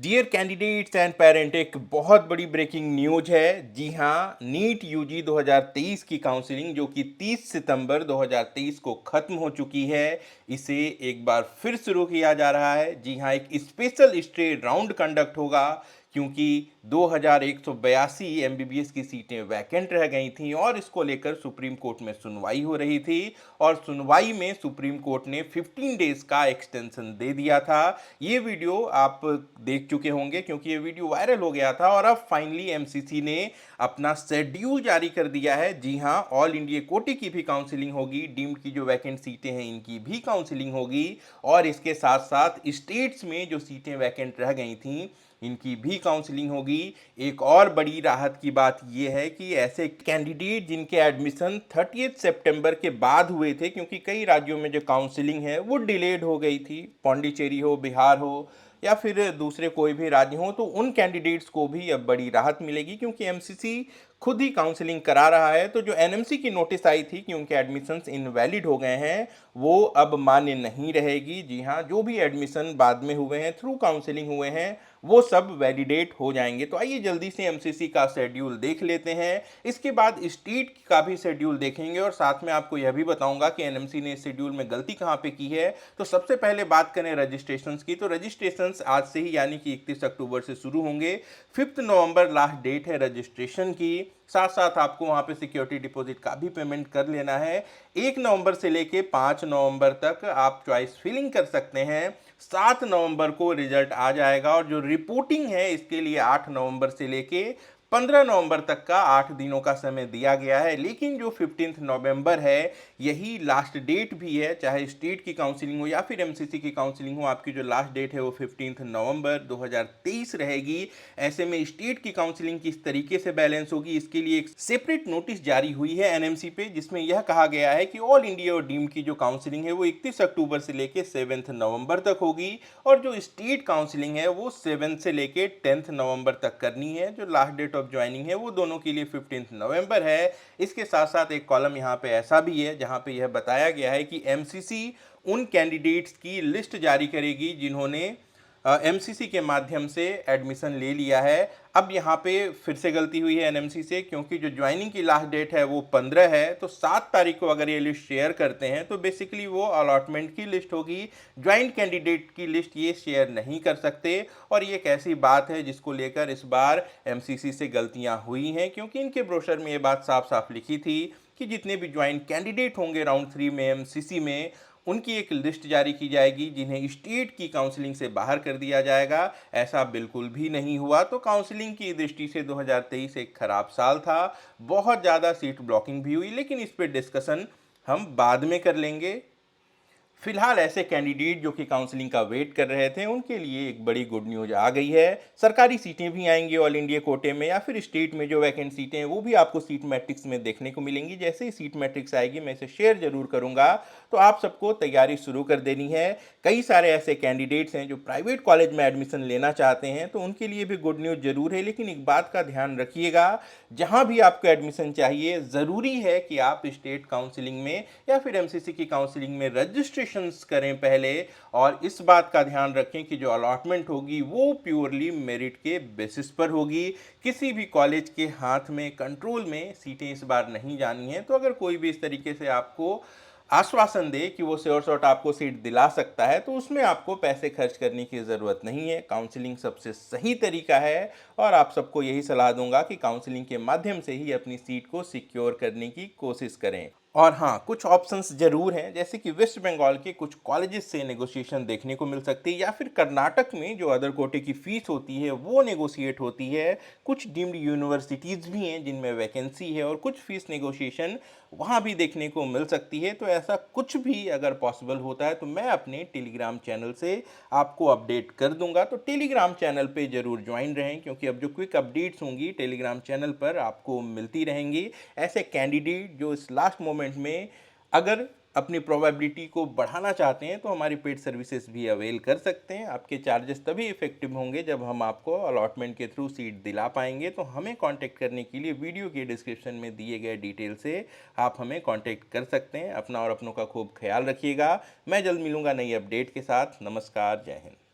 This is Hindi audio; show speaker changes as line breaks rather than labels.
डियर कैंडिडेट्स एंड पेरेंट, एक बहुत बड़ी ब्रेकिंग न्यूज है। जी हाँ, नीट यूजी 2023 की काउंसलिंग जो कि 30 सितंबर 2023 को खत्म हो चुकी है, इसे एक बार फिर शुरू किया जा रहा है। जी हाँ, एक स्पेशल स्टेट राउंड कंडक्ट होगा क्योंकि 2182 एमबीबीएस की सीटें वैकेंट रह गई थीं और इसको लेकर सुप्रीम कोर्ट में सुनवाई हो रही थी। और सुनवाई में सुप्रीम कोर्ट ने 15 डेज का एक्सटेंशन दे दिया था। ये वीडियो आप देख चुके होंगे क्योंकि ये वीडियो वायरल हो गया था और अब फाइनली एमसीसी ने अपना शेड्यूल जारी कर दिया है। जी हाँ, ऑल इंडिया कोटे की भी काउंसलिंग होगी, डीम्ड की जो वैकेंट सीटें हैं इनकी भी काउंसलिंग होगी और इसके साथ साथ स्टेट्स में जो सीटें वैकेंट रह गई थीं इनकी भी काउंसलिंग होगी। एक और बड़ी राहत की बात यह है कि ऐसे कैंडिडेट जिनके एडमिशन 30 सितंबर के बाद हुए थे, क्योंकि कई राज्यों में जो काउंसलिंग है वो डिलेड हो गई थी, पौंडीचेरी हो, बिहार हो या फिर दूसरे कोई भी राज्य हो, तो उन कैंडिडेट्स को भी अब बड़ी राहत मिलेगी क्योंकि एमसीसी खुद ही काउंसलिंग करा रहा है। तो जो एनएमसी की नोटिस आई थी कि उनके एडमिशन्स इनवैलिड हो गए हैं, वो अब मान्य नहीं रहेगी। जी हाँ, जो भी एडमिशन बाद में हुए हैं, थ्रू काउंसलिंग हुए हैं, वो सब वैलिडेट हो जाएंगे। तो आइए जल्दी से एमसीसी का शेड्यूल देख लेते हैं, इसके बाद स्टेट का भी शेड्यूल देखेंगे और साथ में आपको यह भी बताऊंगा कि एनएमसी ने इस शेड्यूल में गलती कहाँ पे की है। तो सबसे पहले बात करें रजिस्ट्रेशंस की, तो रजिस्ट्रेशंस आज से ही यानी कि 31 अक्टूबर से शुरू होंगे। 5 नवंबर लास्ट डेट है रजिस्ट्रेशन की। साथ साथ आपको वहां पे सिक्योरिटी डिपॉजिट का भी पेमेंट कर लेना है। 1 नवंबर से लेके 5 नवंबर तक आप चॉइस फिलिंग कर सकते हैं। 7 नवंबर को रिजल्ट आ जाएगा और जो रिपोर्टिंग है इसके लिए 8 नवंबर से लेके 15 नवंबर तक का 8 दिनों का समय दिया गया है। लेकिन जो 15 नवंबर है यही लास्ट डेट भी है, चाहे स्टेट की काउंसलिंग हो या फिर एमसीसी की काउंसलिंग हो, आपकी जो लास्ट डेट है वो 15 नवंबर 2023 रहेगी। ऐसे में स्टेट की काउंसलिंग किस तरीके से बैलेंस होगी, इसके लिए एक सेपरेट नोटिस जारी हुई है एनएमसी पे, जिसमें यह कहा गया है कि ऑल इंडिया और डीम्ड की जो काउंसलिंग है वो 31 अक्टूबर से लेकर 7 नवंबर तक होगी और जो स्टेट काउंसलिंग है वो 7 से लेकर 10 नवंबर तक करनी है। जो लास्ट डेट ऑफ ज्वाइनिंग है वो दोनों के लिए 15 नवंबर है। इसके साथ साथ एक कॉलम यहाँ पे ऐसा भी है जहाँ पे यह बताया गया है कि एमसीसी उन कैंडिडेट्स की लिस्ट जारी करेगी जिन्होंने एमसीसी के माध्यम से एडमिशन ले लिया है। अब यहाँ पे फिर से गलती हुई है एनएमसी से, क्योंकि जो ज्वाइनिंग की लास्ट डेट है वो 15 है, तो 7 तारीख को अगर ये लिस्ट शेयर करते हैं तो बेसिकली वो अलॉटमेंट की लिस्ट होगी, ज्वाइंट कैंडिडेट की लिस्ट ये शेयर नहीं कर सकते। और ये एक ऐसी बात है जिसको लेकर इस बार एमसीसी से गलतियां हुई हैं, क्योंकि इनके ब्रोशर में ये बात साफ साफ लिखी थी कि जितने भी ज्वाइंट कैंडिडेट होंगे राउंड 3 में एमसीसी में, उनकी एक लिस्ट जारी की जाएगी जिन्हें स्टेट की काउंसलिंग से बाहर कर दिया जाएगा। ऐसा बिल्कुल भी नहीं हुआ। तो काउंसलिंग की दृष्टि से 2023 एक खराब साल था, बहुत ज़्यादा सीट ब्लॉकिंग भी हुई, लेकिन इस पर डिस्कशन हम बाद में कर लेंगे। फिलहाल ऐसे कैंडिडेट जो कि काउंसलिंग का वेट कर रहे थे उनके लिए एक बड़ी गुड न्यूज आ गई है। सरकारी सीटें भी आएंगी ऑल इंडिया कोटे में या फिर स्टेट में जो वैकेंट सीटें हैं वो भी आपको सीट मैट्रिक्स में देखने को मिलेंगी। जैसे ही सीट मैट्रिक्स आएगी मैं इसे शेयर जरूर करूंगा, तो आप सबको तैयारी शुरू कर देनी है। कई सारे ऐसे कैंडिडेट्स हैं जो प्राइवेट कॉलेज में एडमिशन लेना चाहते हैं, तो उनके लिए भी गुड न्यूज जरूर है। लेकिन एक बात का ध्यान रखिएगा, जहां भी आपको एडमिशन चाहिए ज़रूरी है कि आप स्टेट काउंसलिंग में या फिर एमसीसी की काउंसलिंग में रजिस्ट्रेशन करें पहले। और इस बात का ध्यान रखें कि जो अलॉटमेंट होगी वो प्योरली मेरिट के बेसिस पर होगी। किसी भी कॉलेज के हाथ में कंट्रोल में सीटें इस बार नहीं जानी हैं। तो अगर कोई भी इस तरीके से आपको आश्वासन दे कि वो श्योर शॉट आपको सीट दिला सकता है, तो उसमें आपको पैसे खर्च करने की ज़रूरत नहीं है। काउंसलिंग सबसे सही तरीका है और आप सबको यही सलाह दूंगा कि काउंसलिंग के माध्यम से ही अपनी सीट को सिक्योर करने की कोशिश करें। और हाँ, कुछ ऑप्शंस जरूर हैं, जैसे कि वेस्ट बंगाल के कुछ कॉलेजेस से नेगोशिएशन देखने को मिल सकती है या फिर कर्नाटक में जो अदर कोटे की फीस होती है वो नेगोशिएट होती है। कुछ डीम्ड यूनिवर्सिटीज़ भी हैं जिनमें वैकेंसी है और कुछ फीस नेगोशिएशन वहाँ भी देखने को मिल सकती है। तो ऐसा कुछ भी अगर पॉसिबल होता है तो मैं अपने टेलीग्राम चैनल से आपको अपडेट कर दूंगा। तो टेलीग्राम चैनल पे ज़रूर ज्वाइन रहें, क्योंकि अब जो क्विक अपडेट्स होंगी टेलीग्राम चैनल पर आपको मिलती रहेंगी। ऐसे कैंडिडेट जो इस लास्ट मोमेंट में अगर अपनी प्रोबेबिलिटी को बढ़ाना चाहते हैं तो हमारी पेड सर्विसेज भी अवेल कर सकते हैं। आपके चार्जेस तभी इफेक्टिव होंगे जब हम आपको अलॉटमेंट के थ्रू सीट दिला पाएंगे। तो हमें कांटेक्ट करने के लिए वीडियो के डिस्क्रिप्शन में दिए गए डिटेल से आप हमें कांटेक्ट कर सकते हैं। अपना और अपनों का खूब ख्याल रखिएगा। मैं जल्द मिलूंगा नई अपडेट के साथ। नमस्कार, जय हिंद।